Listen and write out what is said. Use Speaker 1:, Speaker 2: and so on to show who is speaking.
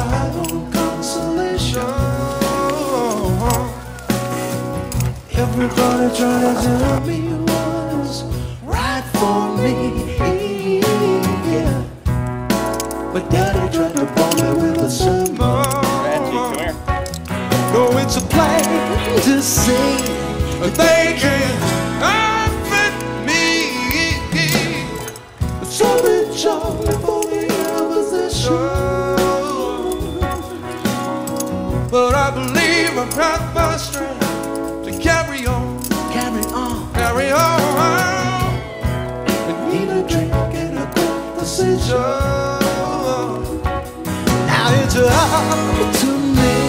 Speaker 1: my own consolation. Everybody trying to tell me what's right for me, yeah. But Daddy tried to bomb me with a sermon. No, it's a plain to see they can't outfit me. So rich for the opposition, but I believe I've got my strength to carry on, carry on, carry on. I need a drink and a conversation. Now it's up to me.